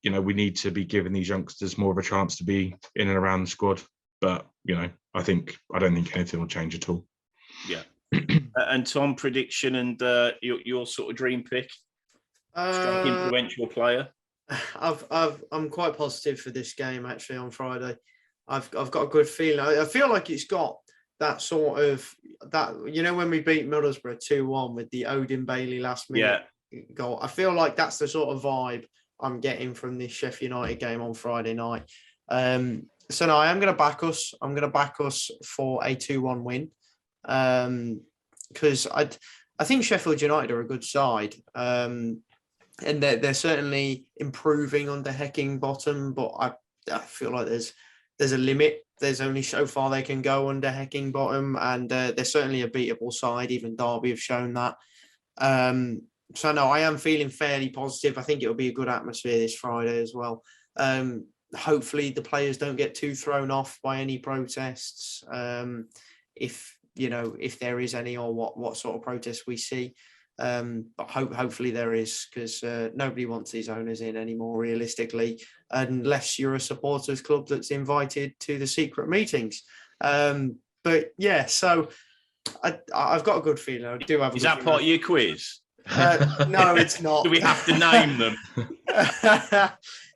S3: we need to be giving these youngsters more of a chance to be in and around the squad. But I don't think anything will change at all.
S1: Yeah. And Tom, prediction and your sort of dream pick, strong influential player.
S2: I'm quite positive for this game actually on Friday. I've got a good feeling. I feel like it's got that sort of when we beat Middlesbrough 2-1 with the Odin Bailey last minute goal. I feel like that's the sort of vibe I'm getting from this Sheffield United game on Friday night. So no, I am going to back us. I'm going to back us for a 2-1 win. Because I think Sheffield United are a good side, and they're certainly improving under Heckingbottom, but I feel like there's a limit. There's only so far they can go under Heckingbottom, and they're certainly a beatable side. Even Derby have shown that. So no, I am feeling fairly positive. I think it'll be a good atmosphere this Friday as well. Hopefully the players don't get too thrown off by any protests. If there is any, or what sort of protests we see. But hopefully there is, because nobody wants these owners in anymore, realistically, unless you're a supporters club that's invited to the secret meetings. But yeah, so I've got a good feeling. I do have.
S1: Is that part of your quiz?
S2: No, it's not.
S1: Do we have to name them?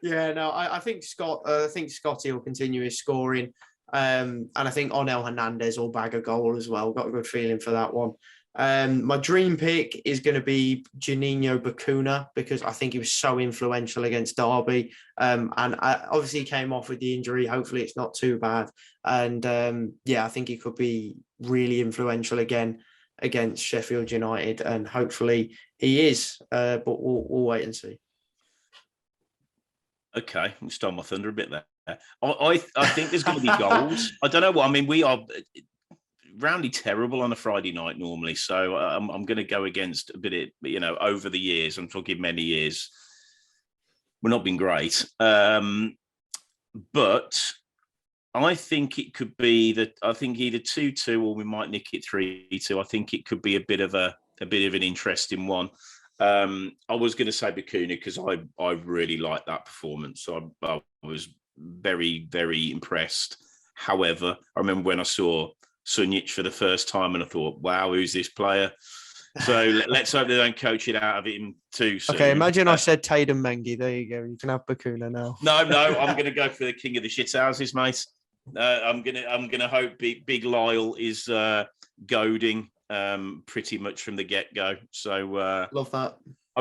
S2: Yeah, no. I think Scotty will continue his scoring. And I think Onel Hernandez will bag a goal as well. Got a good feeling for that one. My dream pick is going to be Juninho Bacuna, because I think he was so influential against Derby. And obviously he came off with the injury. Hopefully it's not too bad. And I think he could be really influential again against Sheffield United. And hopefully he is. But we'll wait and see.
S1: Okay, we stole my thunder a bit there. I think there's going to be goals. I don't know what. I mean, we are roundly terrible on a Friday night normally, so I'm going to go against a bit of, over the years, I'm talking many years, we've not been great. But I think it could be I think either 2-2 or we might nick it 3-2. I think it could be a bit of an interesting one. I was going to say Bacuna because I really liked that performance. I was very, very impressed. However, I remember when I saw Sunjic for the first time and I thought, wow, who's this player? So let's hope they don't coach it out of him too soon.
S2: Okay, imagine I said Tatum Mengi. There you go. You can have Bacuna now.
S1: No, I'm going to go for the king of the shithouses, mate. I'm gonna hope Big Lyle is goading pretty much from the get-go. So
S2: love that.
S1: I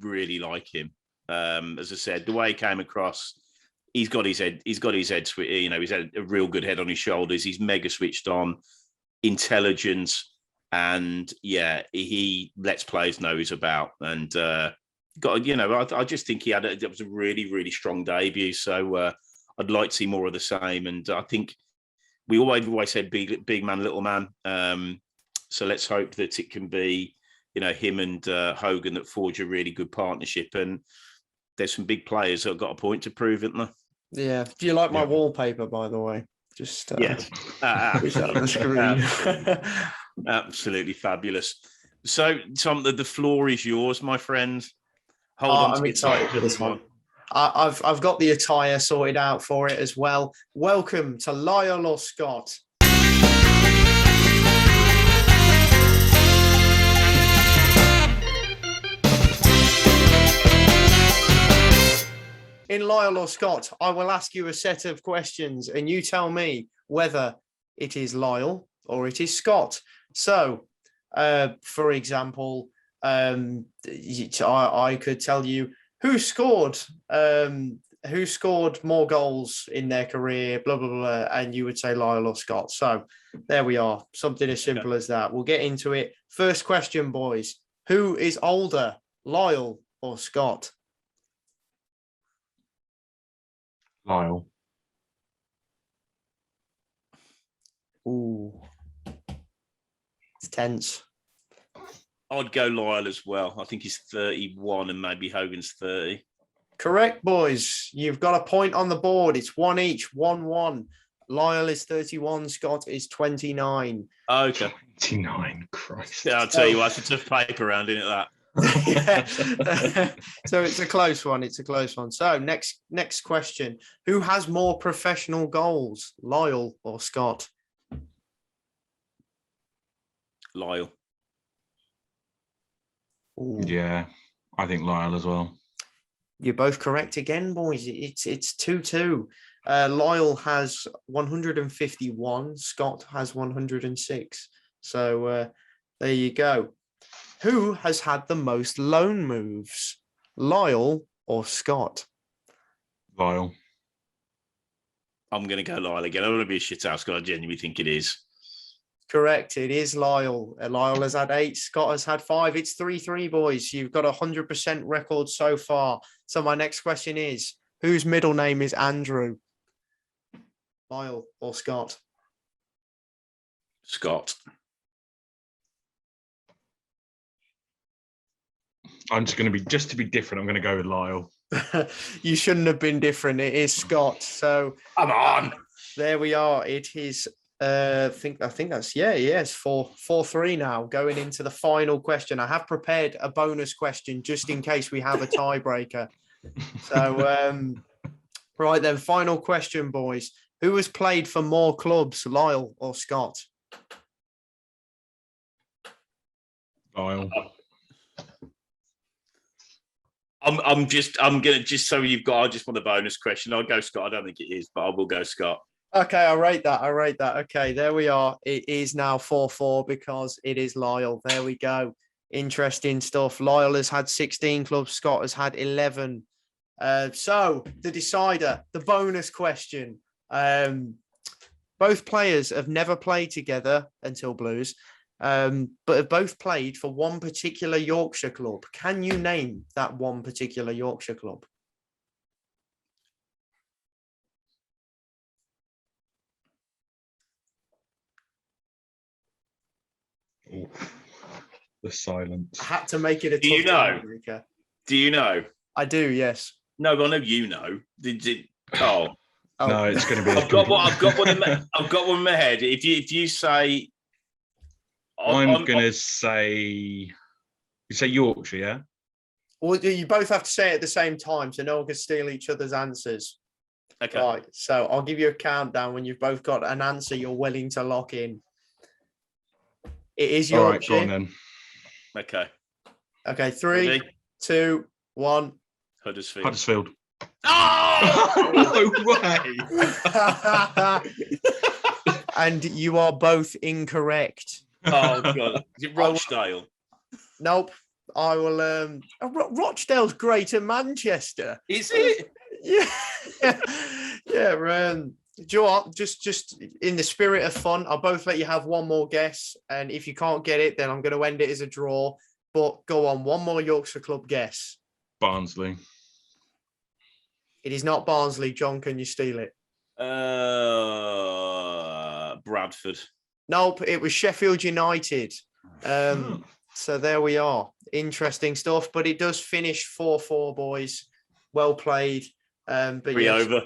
S1: really like him. As I said, the way he came across, he's got his head. He's he's had a real good head on his shoulders. He's mega switched on, intelligence, and he lets players know he's about. And I just think it was a really, really strong debut. So I'd like to see more of the same. And I think we always said big man, little man. So let's hope that it can be, him and Hogan that forge a really good partnership. And there's some big players that have got a point to prove, isn't there?
S2: Yeah. Do you like my wallpaper, by the way? Just
S1: absolutely. Absolutely fabulous. So, Tom, the floor is yours, my friend. Hold on.
S2: I'm excited for this one. I've got the attire sorted out for it as well. Welcome to Lyle OR Scott. in Lyle or Scott, I will ask you a set of questions and you tell me whether it is Lyle or it is Scott. So, for example, I could tell you who scored more goals in their career, blah, blah, blah, and you would say Lyle or Scott. So there we are. Something as simple as that. We'll get into it. First question, boys. Who is older, Lyle or Scott?
S3: Lyle.
S2: Ooh. It's tense.
S1: I'd go Lyle as well. I think he's 31 and maybe Hogan's 30.
S2: Correct, boys. You've got a point on the board. It's 1 each, 1-1. Lyle is 31. Scott is 29.
S1: Okay.
S3: 29, Christ.
S1: Yeah, I'll tell you what, it's a tough paper round, isn't it, that?
S2: Yeah. So it's a close one. It's a close one. So next question. Who has more professional goals, Lyle or Scott?
S1: Lyle.
S2: Ooh.
S3: Yeah, I think Lyle as well.
S2: You're both correct again, boys. It's 2-2. Lyle has 151. Scott has 106. So there you go. Who has had the most loan moves, Lyle or Scott?
S3: Lyle.
S1: I'm going to go Lyle again. I don't want to be a shithouse because I genuinely think it is.
S2: Correct. It is Lyle. Lyle has had 8. Scott has had 5. It's 3-3, boys. You've got a 100% record so far. So my next question is, whose middle name is Andrew? Lyle or Scott?
S1: Scott.
S3: I'm just going to be different. I'm going to go with Lyle.
S2: You shouldn't have been different. It is Scott. So
S1: Come on.
S2: there we are. It is. I think that's yes. 4-3 now. Going into the final question. I have prepared a bonus question just in case we have a tiebreaker. So right then, final question, boys. Who has played for more clubs, Lyle or Scott?
S3: Lyle.
S1: I'm gonna just so you've got. I just want a bonus question. I'll go Scott. I don't think it is, but I will go Scott.
S2: Okay, I rate that. Okay, there we are. It is now 4-4 because it is Lyle. There we go. Interesting stuff. Lyle has had 16 clubs. Scott has had 11. So the decider, the bonus question. Both players have never played together until Blues, but have both played for one particular Yorkshire club. Can you name that one particular Yorkshire club?
S3: Ooh, the silence.
S2: I had to make it a
S1: Do you
S2: tough
S1: know?
S2: tiebreaker.
S1: Do you know?
S2: I do, yes.
S1: No, but I know you know. Did it? Oh,
S3: No, it's going to be.
S1: I've got one in my head. If you say,
S3: I'm going to say. You say Yorkshire, yeah?
S2: Well, you both have to say it at the same time, so no one can steal each other's answers.
S1: Okay.
S2: Right. So I'll give you a countdown when you've both got an answer you're willing to lock in. It is Yorkshire.
S3: All right, go on then.
S1: Okay.
S2: Okay, 3,
S1: Ready?
S2: 2, 1.
S3: Huddersfield.
S1: Oh!
S3: No way.
S2: And you are both incorrect.
S1: Oh god! Is it Rochdale?
S2: Nope. I will. Rochdale's Greater Manchester.
S1: Is it?
S2: Yeah. Yeah. Do you know what? Just in the spirit of fun, I'll both let you have one more guess, and if you can't get it, then I'm going to end it as a draw. But go on, one more Yorkshire club guess.
S3: Barnsley.
S2: It is not Barnsley. John, can you steal it?
S1: Bradford.
S2: Nope, it was Sheffield United. So there we are. Interesting stuff, but it does finish 4-4, boys. Well played. But yes.
S1: Over.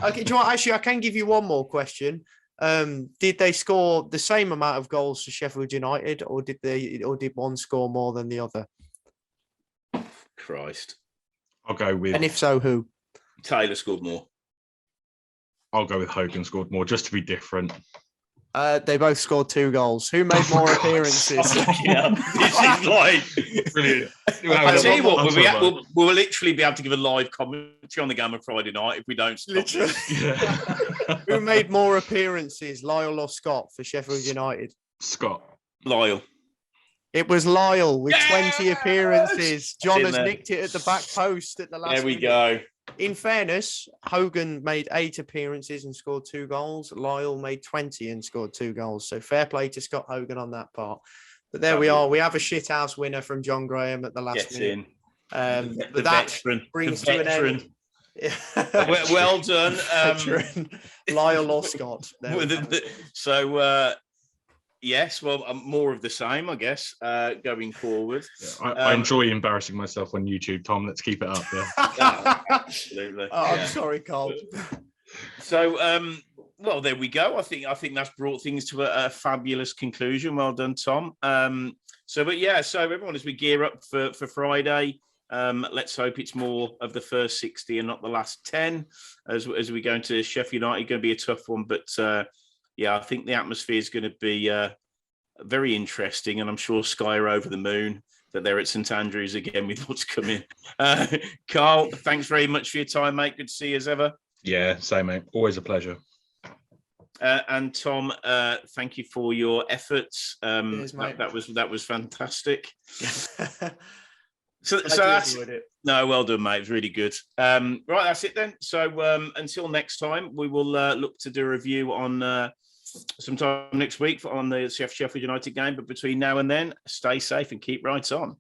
S2: Okay, do you want, actually, I can give you one more question. Did they score the same amount of goals to Sheffield United, or did one score more than the other?
S1: Christ.
S3: I'll go with.
S2: And if so, who?
S1: Taylor scored more.
S3: I'll go with Hogan scored more, just to be different.
S2: They both scored 2 goals. Who made more appearances?
S1: Yeah, this is like
S3: Brilliant.
S1: I tell you what, we'll literally be able to give a live commentary on the game on Friday night if we don't stop.
S2: Literally. Who made more appearances, Lyle or Scott, for Sheffield United?
S3: Scott.
S1: Lyle.
S2: It was Lyle with
S1: Yes!
S2: 20 appearances. John
S1: in
S2: has
S1: there.
S2: nicked it at the back post at the last
S1: There we
S2: minute.
S1: go.
S2: In fairness, Hogan made 8 appearances and scored 2 goals. Lyle made 20 and scored 2 goals. So fair play to Scott Hogan on that part. But there we are. We have a shithouse winner from John Graham at the last
S1: Get
S2: minute.
S1: in.
S2: But that
S1: veteran.
S2: brings
S1: The
S2: to an end.
S1: well done.
S2: Lyle or Scott. There we go.
S1: So, yes, well, more of the same, I guess, going forward.
S3: Yeah, I enjoy embarrassing myself on YouTube, Tom. Let's keep it up.
S1: Yeah. Absolutely.
S2: I'm sorry, Carl.
S1: So, well, there we go. I think that's brought things to a fabulous conclusion. Well done, Tom. So everyone, as we gear up for Friday, let's hope it's more of the first 60 and not the last 10 as we go into Sheffield United. Going to be a tough one, but I think the atmosphere is going to be very interesting, and I'm sure Sky are over the moon that they're at St Andrews again with what's coming. Carl, thanks very much for your time, mate. Good to see you as ever.
S3: Yeah, same, mate. Always a pleasure.
S1: And Tom, thank you for your efforts.
S2: Cheers, mate.
S1: That was fantastic. So
S2: I
S1: that's
S2: enjoyed it.
S1: no, well done, mate. It was really good. Right, that's it then. So until next time, we will look to do a review on sometime next week on the Sheffield United game. But between now and then, stay safe and keep right on.